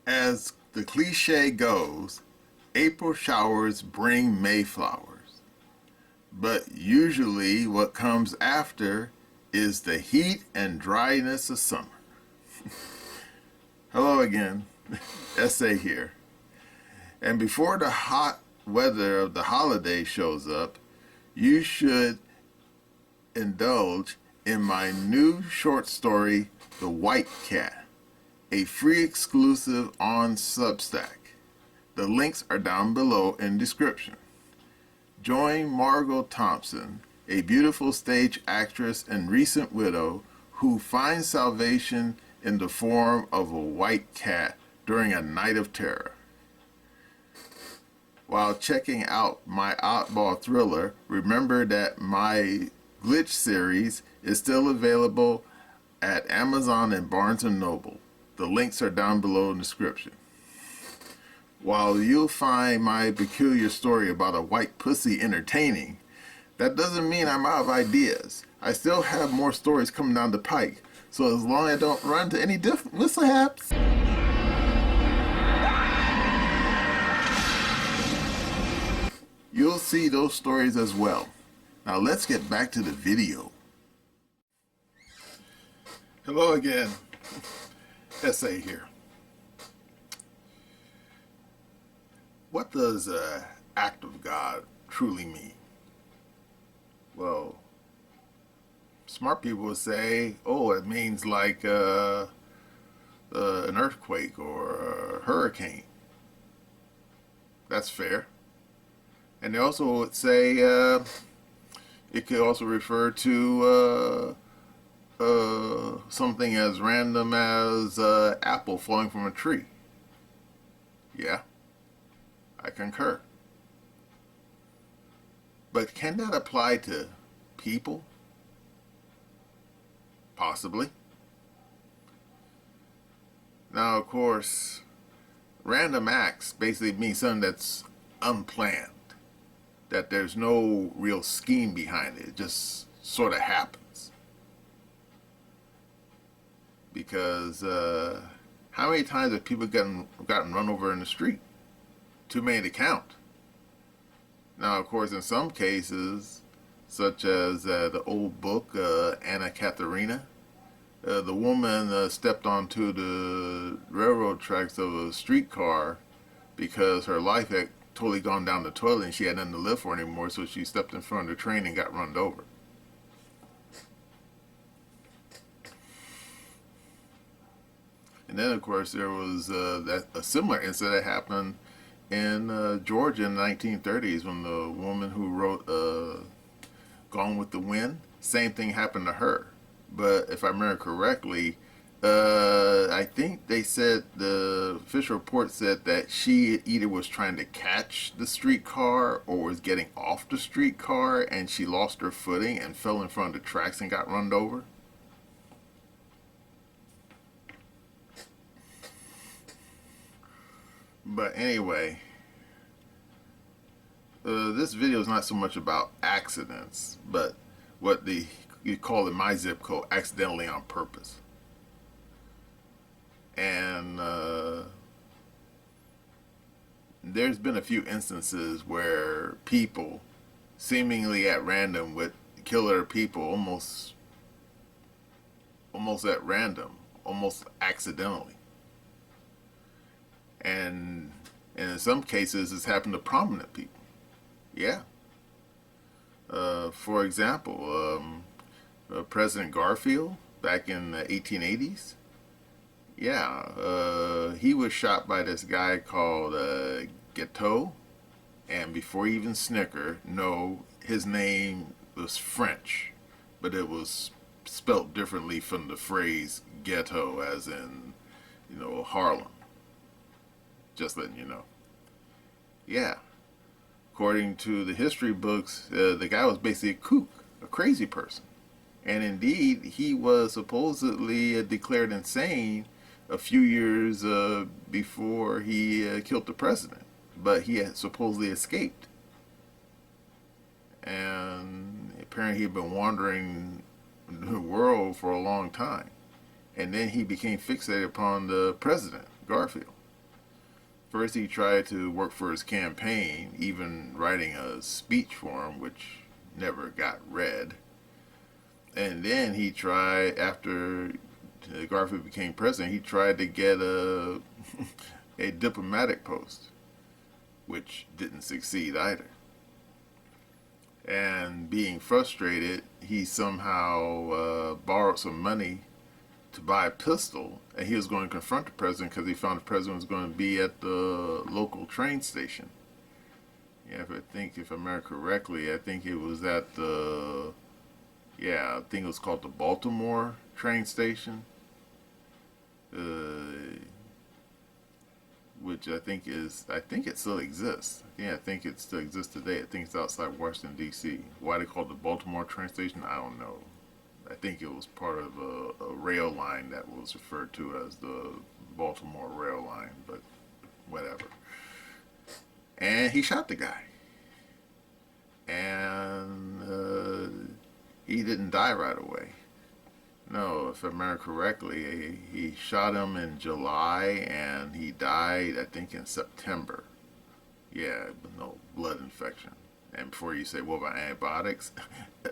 As the cliche goes, April showers bring May flowers. But usually what comes after is the heat and dryness of summer. Hello again, Essay here. And before the hot weather of the holiday shows up, you should indulge in my new short story, The White Cat, a free exclusive on Substack. The links are down below in description. Join Margot Thompson, a beautiful stage actress and recent widow who finds salvation in the form of a white cat during a night of terror. While checking out my oddball thriller, remember that my Glitch series is still available at Amazon and Barnes & Noble. The links are down below in the description. While you'll find my peculiar story about a white pussy entertaining, that doesn't mean I'm out of ideas. I still have more stories coming down the pike, so as long as I don't run into any mishaps, you'll see those stories as well. Now let's get back to the video. Hello again, Essay here. What does an act of God truly mean? Well, smart people would say, oh, it means like an earthquake or a hurricane. That's fair. And they also would say it could also refer to something as random as an apple falling from a tree. Yeah, I concur. But can that apply to people? Possibly. Now, of course, random acts basically means something that's unplanned, that there's no real scheme behind it. It just sort of happens. Because how many times have people gotten run over in the street? Too many to count. Now, of course, in some cases, such as the old book, Anna Katerina, the woman stepped onto the railroad tracks of a streetcar because her life had totally gone down the toilet and she had nothing to live for anymore, so she stepped in front of the train and got run over. And then, of course, there was a similar incident that happened in Georgia in the 1930s when the woman who wrote Gone with the Wind, same thing happened to her. But if I remember correctly, I think they said, the official report said that she either was trying to catch the streetcar or was getting off the streetcar and she lost her footing and fell in front of the tracks and got run over. But anyway, this video is not so much about accidents, but what you call in my zip code accidentally on purpose. And there's been a few instances where people seemingly at random would kill other people almost at random, almost accidentally. And in some cases, it's happened to prominent people. Yeah. For example, President Garfield back in the 1880s. Yeah, he was shot by this guy called Ghetto. And before he even snickered, no, his name was French, but it was spelt differently from the phrase ghetto, as in, Harlem. Just letting you know. Yeah. According to the history books, the guy was basically a kook, a crazy person. And indeed, he was supposedly declared insane a few years before he killed the president. But he had supposedly escaped. And apparently he had been wandering the world for a long time. And then he became fixated upon the president, Garfield. First, he tried to work for his campaign, even writing a speech for him, which never got read. And then he tried, after Garfield became president, he tried to get a a diplomatic post, which didn't succeed either. And being frustrated, he somehow borrowed some money to buy a pistol, and he was going to confront the president because he found the president was going to be at the local train station. Yeah, if I remember correctly, I think it was at the, yeah, I think it was called the Baltimore train station, which I think it still exists. Yeah, I think it still exists today. I think it's outside Washington, D.C. Why they call it the Baltimore train station, I don't know. I think it was part of a rail line that was referred to as the Baltimore rail line, but whatever. And he shot the guy. And he didn't die right away. No, if I remember correctly, he shot him in July and he died, I think, in September. Yeah, no blood infection. And before you say, what about antibiotics?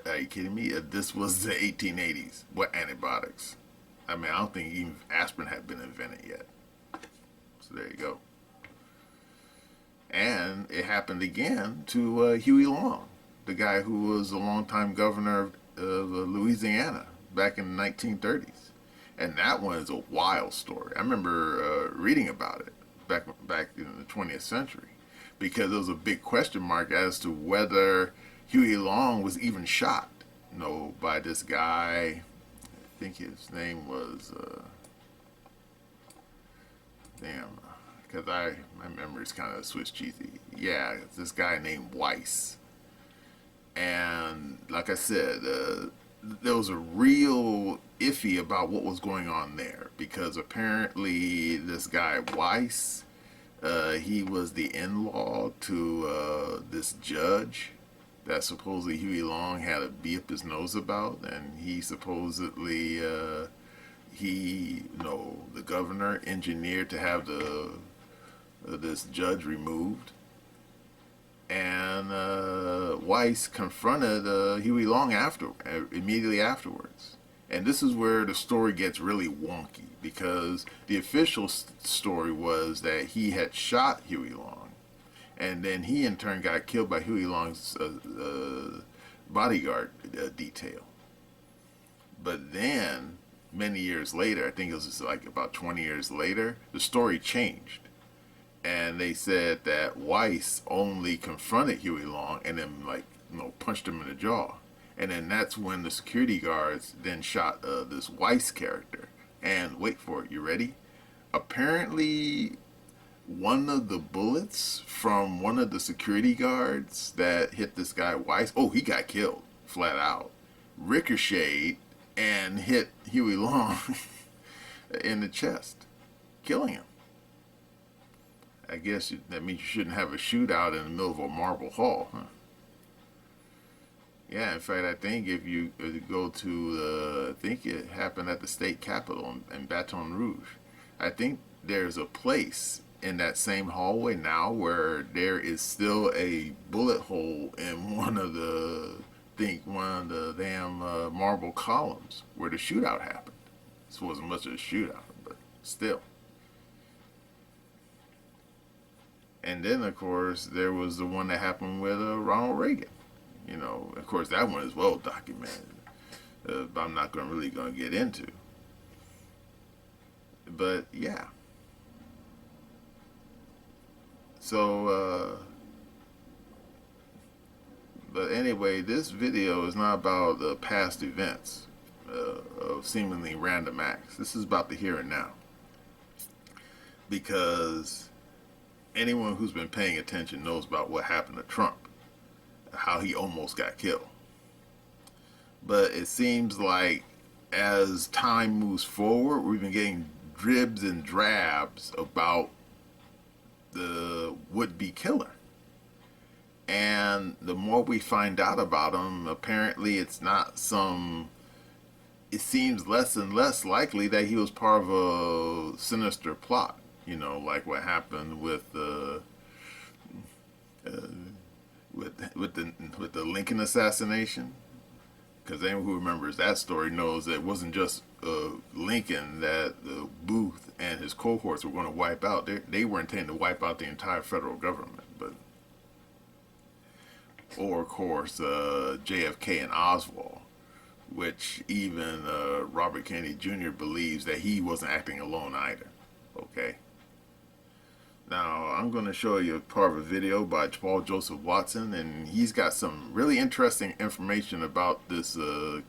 Are you kidding me? This was the 1880s. What antibiotics? I mean, I don't think even aspirin had been invented yet. So there you go. And it happened again to Huey Long, the guy who was a longtime governor of Louisiana back in the 1930s. And that one is a wild story. I remember reading about it back in the 20th century, because there was a big question mark as to whether Huey Long was even shot, by this guy. I think his name was, because my memory's kind of Swiss cheesy. Yeah, it's this guy named Weiss. And like I said, there was a real iffy about what was going on there, because apparently this guy Weiss, he was the in-law to this judge that supposedly Huey Long had a bee up his nose about, and he supposedly the governor engineered to have this judge removed. And Weiss confronted Huey Long immediately afterwards. And this is where the story gets really wonky, because the official story was that he had shot Huey Long, and then he in turn got killed by Huey Long's bodyguard detail. But then, many years later, I think it was like about 20 years later, the story changed. And they said that Weiss only confronted Huey Long and then, punched him in the jaw. And then that's when the security guards then shot this Weiss character. And wait for it, you ready? Apparently, one of the bullets from one of the security guards that hit this guy Weiss, he got killed, flat out, ricocheted and hit Huey Long in the chest, killing him. I guess that means you shouldn't have a shootout in the middle of a marble hall, huh? Yeah, in fact, I think if you go to, I think it happened at the state capitol in Baton Rouge. I think there's a place in that same hallway now where there is still a bullet hole in one of the damn marble columns where the shootout happened. This wasn't much of a shootout, but still. And then, of course, there was the one that happened with Ronald Reagan. Of course, that one is well documented, but I'm not really going to get into. But, yeah. So, but anyway, this video is not about the past events of seemingly random acts. This is about the here and now. Because anyone who's been paying attention knows about what happened to Trump, how he almost got killed. But it seems like as time moves forward, we've been getting dribs and drabs about the would-be killer. And the more we find out about him, apparently it seems less and less likely that he was part of a sinister plot. You know, like what happened with the with the Lincoln assassination. Because anyone who remembers that story knows that it wasn't just Lincoln that Booth and his cohorts were going to wipe out. They were intending to wipe out the entire federal government. Or, of course, JFK and Oswald, which even Robert Kennedy Jr. believes that he wasn't acting alone either. Okay? Now, I'm going to show you part of a video by Paul Joseph Watson, and he's got some really interesting information about this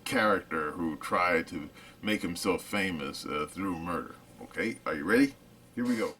character who tried to make himself famous through murder. Okay, are you ready? Here we go.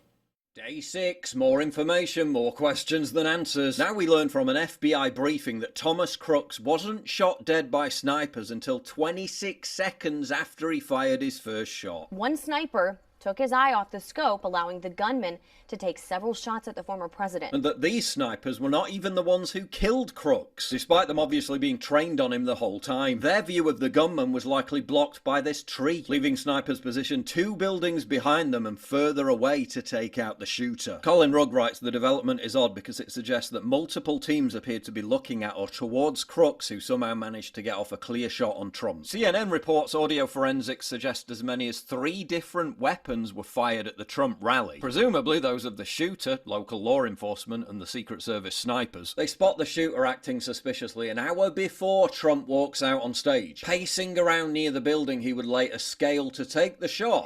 Day 6, more information, more questions than answers. Now we learn from an FBI briefing that Thomas Crooks wasn't shot dead by snipers until 26 seconds after he fired his first shot. One sniper took his eye off the scope, allowing the gunman to take several shots at the former president. And that these snipers were not even the ones who killed Crooks, despite them obviously being trained on him the whole time. Their view of the gunman was likely blocked by this tree, leaving snipers positioned 2 buildings behind them and further away to take out the shooter. Colin Rugg writes the development is odd because it suggests that multiple teams appeared to be looking at or towards Crooks, who somehow managed to get off a clear shot on Trump. CNN reports audio forensics suggest as many as 3 different weapons were fired at the Trump rally. Presumably those of the shooter, local law enforcement, and the Secret Service snipers. They spot the shooter acting suspiciously an hour before Trump walks out on stage. Pacing around near the building he would later scale to take the shot.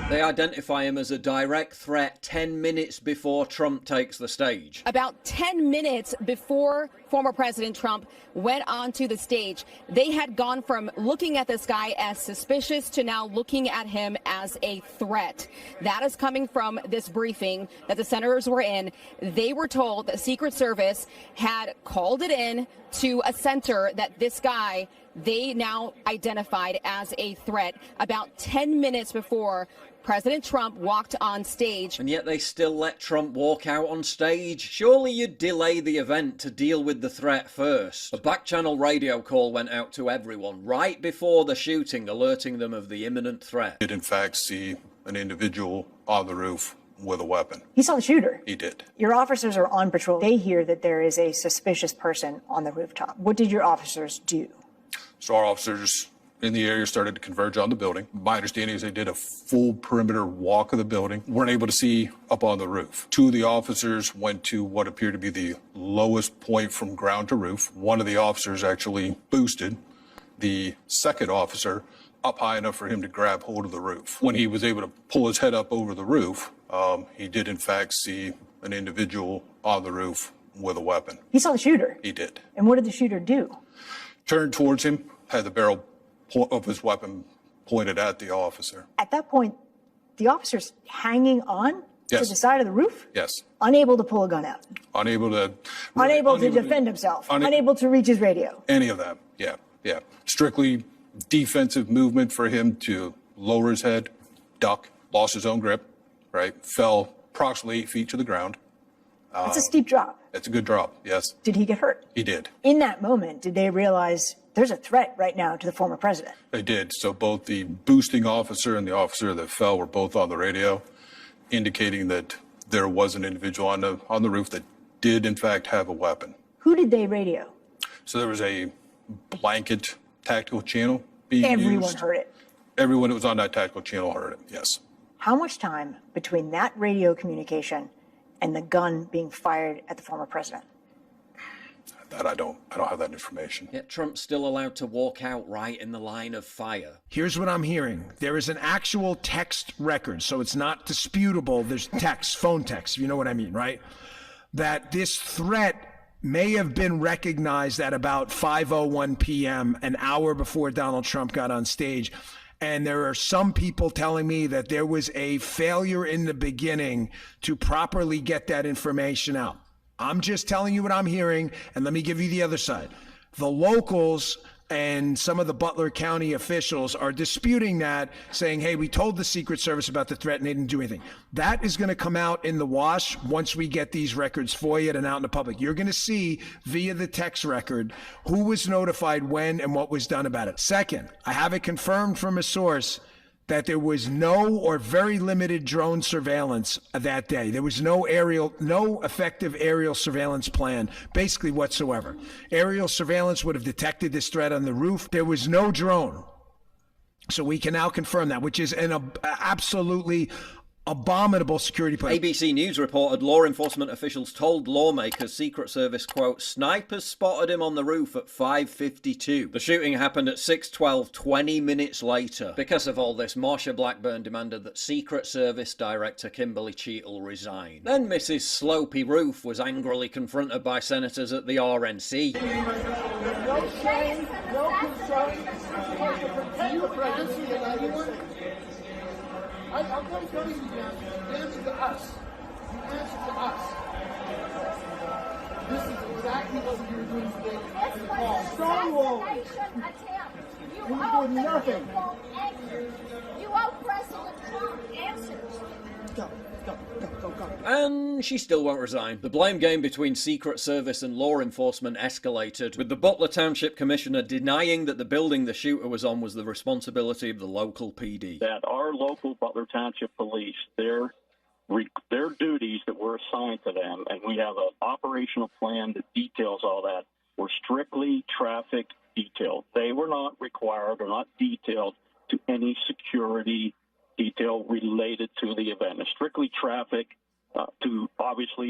They identify him as a direct threat 10 minutes before Trump takes the stage. About 10 minutes before former President Trump went onto the stage, they had gone from looking at this guy as suspicious to now looking at him as a threat. That is coming from this briefing that the senators were in. They were told that Secret Service had called it in to a center that this guy they now identified as a threat about 10 minutes before President Trump walked on stage. And yet they still let Trump walk out on stage? Surely you'd delay the event to deal with the threat first. A back-channel radio call went out to everyone right before the shooting, alerting them of the imminent threat. Did in fact see an individual on the roof with a weapon. He saw the shooter? He did. Your officers are on patrol. They hear that there is a suspicious person on the rooftop. What did your officers do? So our officers in the area started to converge on the building. My understanding is they did a full perimeter walk of the building. Weren't able to see up on the roof. 2 of the officers went to what appeared to be the lowest point from ground to roof. One of the officers actually boosted the second officer up high enough for him to grab hold of the roof. When he was able to pull his head up over the roof, he did in fact see an individual on the roof with a weapon. He saw the shooter? He did. And what did the shooter do? Turned towards him, had the barrel of his weapon pointed at the officer. At that point, the officer's hanging on to the side of the roof? Yes. Unable to pull a gun out? Unable to defend himself? Unable to reach his radio? Any of that, yeah. Strictly defensive movement for him to lower his head, duck, lost his own grip, right? Fell approximately 8 feet to the ground. That's a steep drop. It's a good drop, yes. Did he get hurt? He did. In that moment, did they realize there's a threat right now to the former president? They did. So both the boosting officer and the officer that fell were both on the radio, indicating that there was an individual on the roof that did in fact have a weapon. Who did they radio? So there was a blanket tactical channel being used. Everyone heard it. Everyone that was on that tactical channel heard it, yes. How much time between that radio communication and the gun being fired at the former president? That I don't have that information. Yet Trump's still allowed to walk out right in the line of fire. Here's what I'm hearing. There is an actual text record, so it's not disputable. There's text, phone text, you know what I mean, right? That this threat may have been recognized at about 5:01 p.m., an hour before Donald Trump got on stage. And there are some people telling me that there was a failure in the beginning to properly get that information out. I'm just telling you what I'm hearing, and let me give you the other side. The locals And some of the Butler County officials are disputing that, saying, hey, we told the Secret Service about the threat and they didn't do anything. That is going to come out in the wash once we get these records FOIA'd and out in the public. You're going to see via the text record who was notified when and what was done about it. Second, I have it confirmed from a source that there was no or very limited drone surveillance that day. There was no effective aerial surveillance plan, basically whatsoever. Aerial surveillance would have detected this threat on the roof. There was no drone. So we can now confirm that, which is an absolutely abominable security plan. ABC News reported law enforcement officials told lawmakers Secret Service, quote, snipers spotted him on the roof at 5:52. The shooting happened at 6:12, 20 minutes later. Because of all this, Marsha Blackburn demanded that Secret Service Director Kimberly Cheatle resign. Then Mrs. Slopey Roof was angrily confronted by senators at the RNC. No shame, no concern, to protect the presidency of anyone. I'm going to tell you, you answer to us. You answer to us. This is exactly what you're doing today. This was an assassination attempt. You owe nothing. You owe President Trump answers. Go. And she still won't resign. The blame game between Secret Service and law enforcement escalated, with the Butler Township Commissioner denying that the building the shooter was on was the responsibility of the local PD. That our local Butler Township Police, their duties that were assigned to them, and we have an operational plan that details all that, were strictly traffic detailed. They were not required or not detailed to any security detail related to the event. It's strictly traffic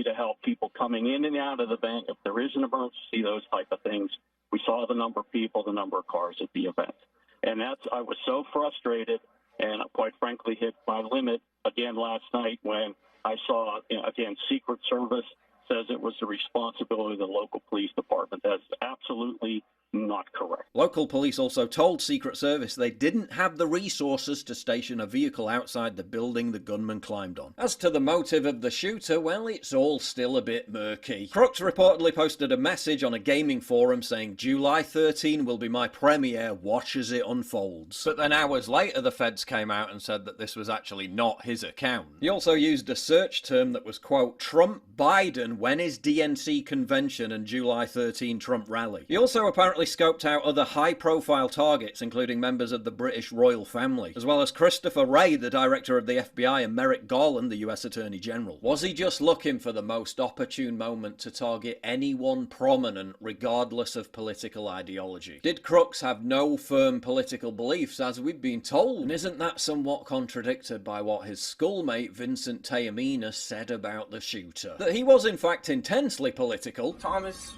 to help people coming in and out of the bank. If there is an emergency, those type of things. We saw the number of people, the number of cars at the event. And I was so frustrated and quite frankly hit my limit again last night when I saw, again, Secret Service says it was the responsibility of the local police department. That's absolutely not correct. Local police also told Secret Service they didn't have the resources to station a vehicle outside the building the gunman climbed on. As to the motive of the shooter, well, it's all still a bit murky. Crooks reportedly posted a message on a gaming forum saying, July 13 will be my premiere, watch as it unfolds. But then hours later, the feds came out and said that this was actually not his account. He also used a search term that was, quote, Trump Biden, when is DNC convention and July 13 Trump rally? He also apparently scoped out other high-profile targets, including members of the British royal family, as well as Christopher Wray, the director of the FBI, and Merrick Garland, the US Attorney General. Was he just looking for the most opportune moment to target anyone prominent, regardless of political ideology? Did Crooks have no firm political beliefs, as we've been told? And isn't that somewhat contradicted by what his schoolmate Vincent Taormina said about the shooter? That he was in fact intensely political. Thomas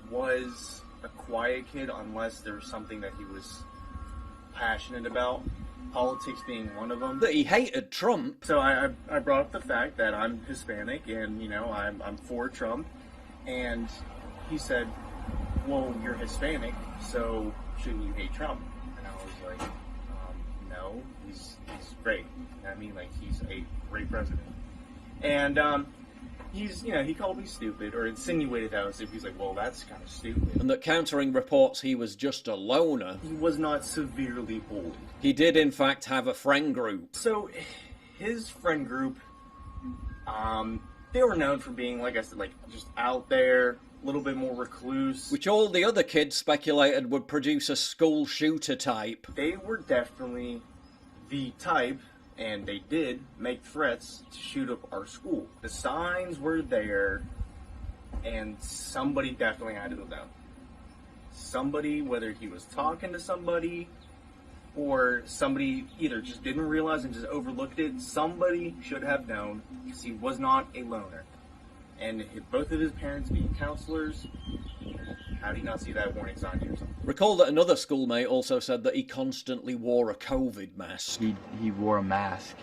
was a quiet kid unless there was something that he was passionate about, politics being one of them. That he hated Trump. So I brought up the fact that I'm Hispanic and, I'm for Trump. And he said, well, you're Hispanic, so shouldn't you hate Trump? And I was like, no, he's great. I mean, he's a great president. And, he called me stupid, or insinuated that as if he's like, well, that's kind of stupid. And that countering reports he was just a loner. He was not severely bullied. He did, in fact, have a friend group. So, his friend group, they were known for being, like I said, just out there, a little bit more recluse. Which all the other kids speculated would produce a school shooter type. They were definitely the type, and they did make threats to shoot up our school. The signs were there, and somebody definitely had to go down. Somebody, whether he was talking to somebody, or somebody either just didn't realize and just overlooked it, somebody should have known, because he was not a loner. And both of his parents being counselors, how do you not see that warning sign here? Recall that another schoolmate also said that he constantly wore a COVID mask. He wore a mask.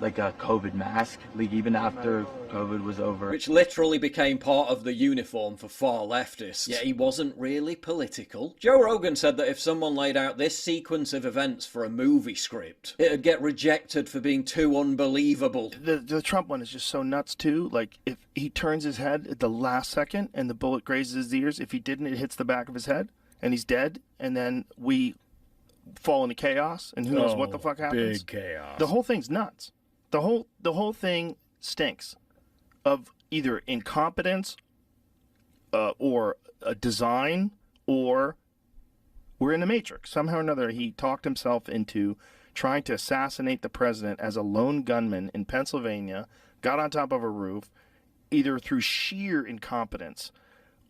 Like a COVID mask, even after COVID was over. Which literally became part of the uniform for far leftists. Yet he wasn't really political. Joe Rogan said that if someone laid out this sequence of events for a movie script, it'd get rejected for being too unbelievable. The Trump one is just so nuts too. Like, if he turns his head at the last second and the bullet grazes his ears, if he didn't, it hits the back of his head. and he's dead, and then we fall into chaos, and who knows what the fuck happens. Big chaos. The whole thing's nuts. The whole thing stinks of either incompetence or a design, or we're in the Matrix. Somehow or another, he talked himself into trying to assassinate the president as a lone gunman in Pennsylvania, got on top of a roof, either through sheer incompetence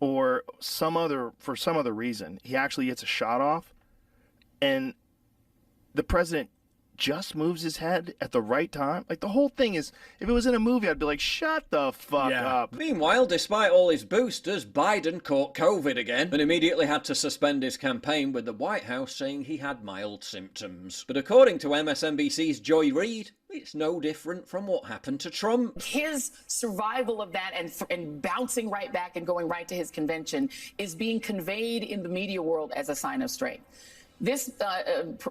or for some other reason. He actually gets a shot off, and the president just moves his head at the right time. Like, the whole thing is, if it was in a movie, I'd be like, shut the fuck up. Meanwhile, despite all his boosters, Biden caught COVID again and immediately had to suspend his campaign, with the White House saying he had mild symptoms. But according to MSNBC's Joy Reid, it's no different from what happened to Trump. His survival of that and bouncing right back and going right to his convention is being conveyed in the media world as a sign of strength. This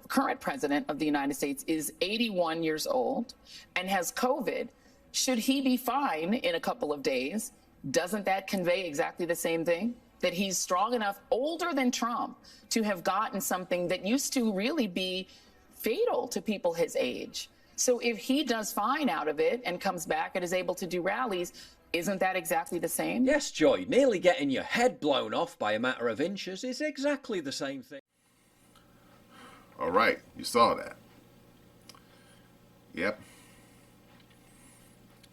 current president of the United States is 81 years old and has COVID. Should he be fine in a couple of days, doesn't that convey exactly the same thing? That he's strong enough, older than Trump, to have gotten something that used to really be fatal to people his age. So if he does fine out of it and comes back and is able to do rallies, isn't that exactly the same? Yes, Joy, nearly getting your head blown off by a matter of inches is exactly the same thing. All right, you saw that. Yep.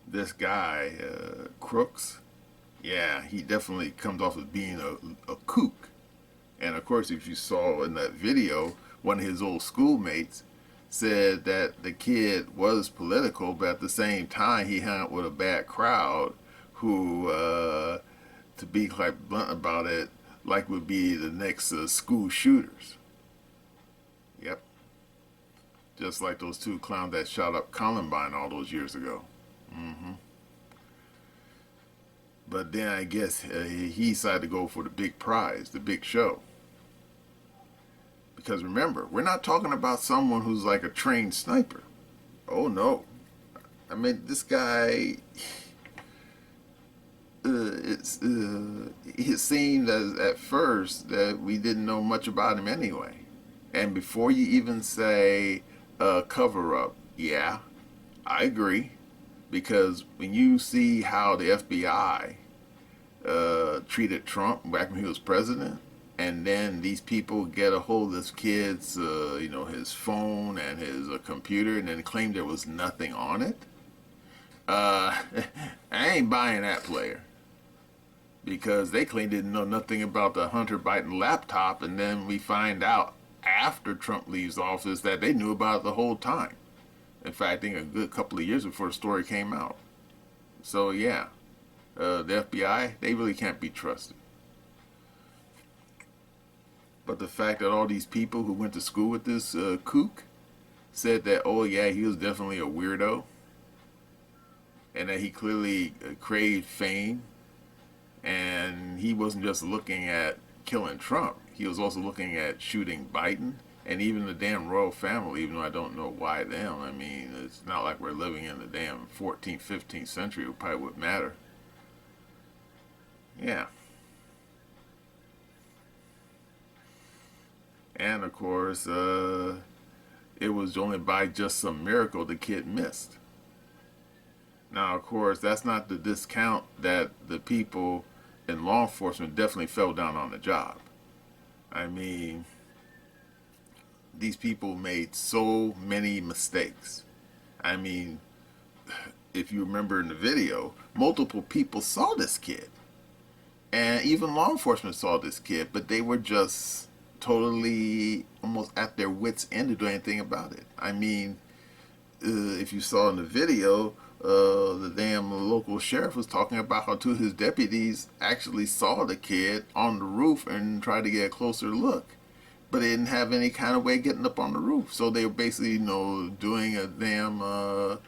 This guy, Crooks, yeah, he definitely comes off as being a kook. And of course, if you saw in that video, one of his old schoolmates said that the kid was political, but at the same time, he hung out with a bad crowd who, to be quite blunt about it, like would be the next school shooters. Yep. Just like those two clowns that shot up Columbine all those years ago. But then I guess he decided to go for the big prize, the big show. Because remember, we're not talking about someone who's like a trained sniper. Oh no. I mean, this guy, it seemed as at first that we didn't know much about him anyway. And before you even say cover up, yeah, I agree. Because when you see how the FBI treated Trump back when he was president, and then these people get a hold of this kid's, his phone and his computer, and then claim there was nothing on it, I ain't buying that player. Because they claim they didn't know nothing about the Hunter Biden laptop, and then we find out after Trump leaves office that they knew about it the whole time. In fact, I think a good couple of years before the story came out. So yeah, the FBI, they really can't be trusted. But the fact that all these people who went to school with this kook said that, oh yeah, he was definitely a weirdo, and that he clearly craved fame, and he wasn't just looking at killing Trump, he was also looking at shooting Biden and even the damn royal family, even though I don't know why them. I mean, it's not like we're living in the damn 14th, 15th century. It probably wouldn't matter. Yeah. And of course, it was only by just some miracle the kid missed. Now, of course, that's not to discount that the people in law enforcement definitely fell down on the job. I mean, these people made so many mistakes. I mean, if you remember in the video, multiple people saw this kid. And even law enforcement saw this kid, but they were just totally almost at their wits' end to do anything about it. I mean, if you saw in the video, the damn local sheriff was talking about how two of his deputies actually saw the kid on the roof and tried to get a closer look, but they didn't have any kind of way of getting up on the roof. So they were basically, doing a damn a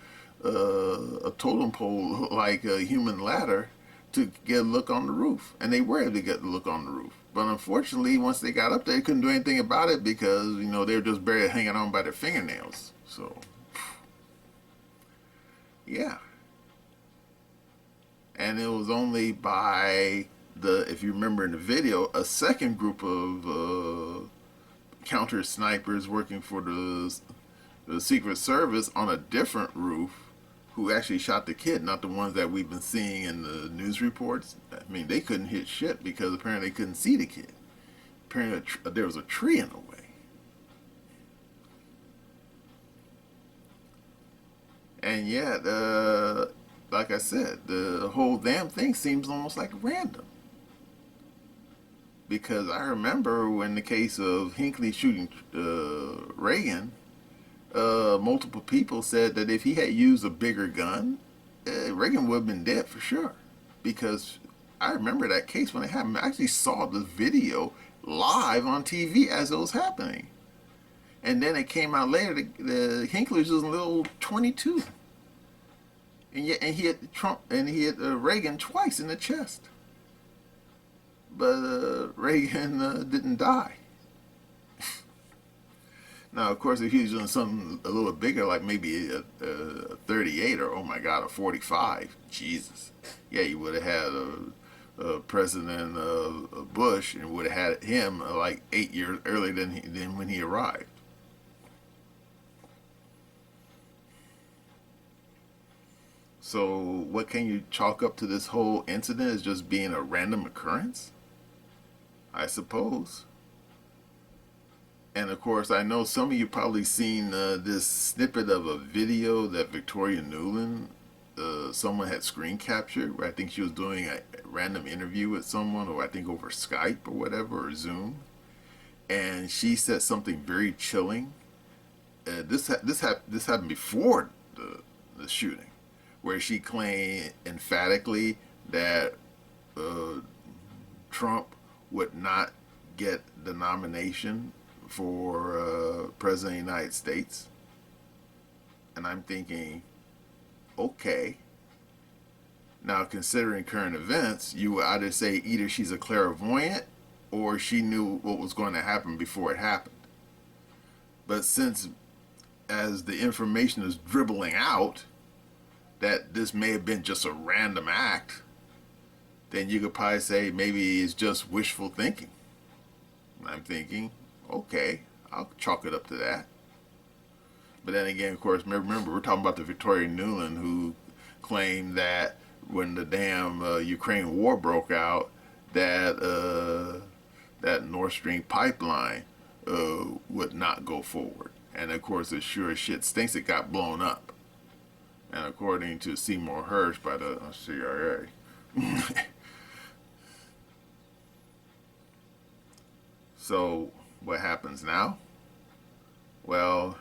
totem pole like a human ladder to get a look on the roof, and they were able to get the look on the roof. But unfortunately, once they got up there, they couldn't do anything about it because they were just barely hanging on by their fingernails. So. Yeah. And it was only by if you remember in the video, a second group of counter snipers working for the Secret Service on a different roof who actually shot the kid, not the ones that we've been seeing in the news reports. I mean, they couldn't hit shit because apparently they couldn't see the kid. Apparently there was a tree in the way. And yet, like I said, the whole damn thing seems almost like random. Because I remember when the case of Hinckley shooting Reagan, multiple people said that if he had used a bigger gun, Reagan would have been dead for sure. Because I remember that case when it happened. I actually saw the video live on TV as it was happening. And then it came out later the Hinckley was just a little 22. And yet, and he hit Trump and he hit Reagan twice in the chest. But Reagan didn't die. Now, of course, if he was doing something a little bigger, like maybe a 38 or, oh my God, a 45, Jesus. Yeah, you would have had President Bush and would have had him like 8 years earlier than when he arrived. So what can you chalk up to this whole incident as just being a random occurrence? I suppose. And of course, I know some of you probably seen this snippet of a video that Victoria Nuland, someone had screen captured, where I think she was doing a random interview with someone, or I think over Skype or whatever, or Zoom. And she said something very chilling. This happened before the shooting, where she claimed emphatically that Trump would not get the nomination for President of the United States. And I'm thinking, okay. Now, considering current events, you would either say either she's a clairvoyant or she knew what was going to happen before it happened. But since, as the information is dribbling out, that this may have been just a random act, then you could probably say maybe it's just wishful thinking. And I'm thinking, okay, I'll chalk it up to that. But then again, of course, remember, we're talking about the Victoria Nuland who claimed that when the damn Ukraine war broke out, that that Nord Stream pipeline would not go forward. And of course, it sure as shit stinks it got blown up. And according to Seymour Hersh by the CIA. So what happens now? Well,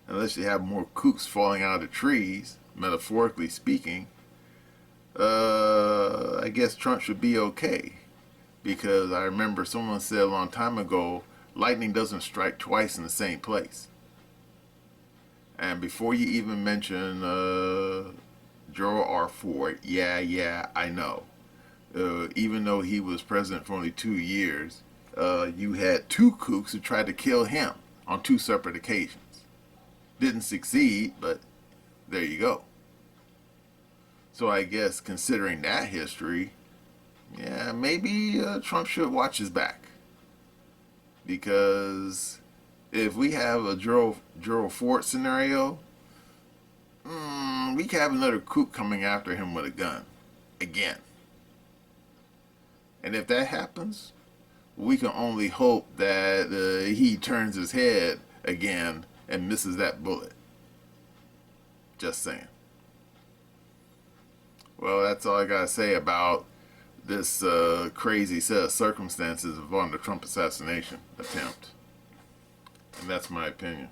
unless you have more kooks falling out of the trees, metaphorically speaking, I guess Trump should be okay. Because I remember someone said a long time ago, lightning doesn't strike twice in the same place. And before you even mention Gerald R. Ford, yeah, I know. Even though he was president for only 2 years, you had two kooks who tried to kill him on 2 separate occasions. Didn't succeed, but there you go. So I guess considering that history, yeah, maybe Trump should watch his back. Because if we have a Gerald Ford scenario, we could have another kook coming after him with a gun. Again. And if that happens, we can only hope that he turns his head again and misses that bullet. Just saying. Well, that's all I gotta say about this crazy set of circumstances involving the Trump assassination attempt. And that's my opinion.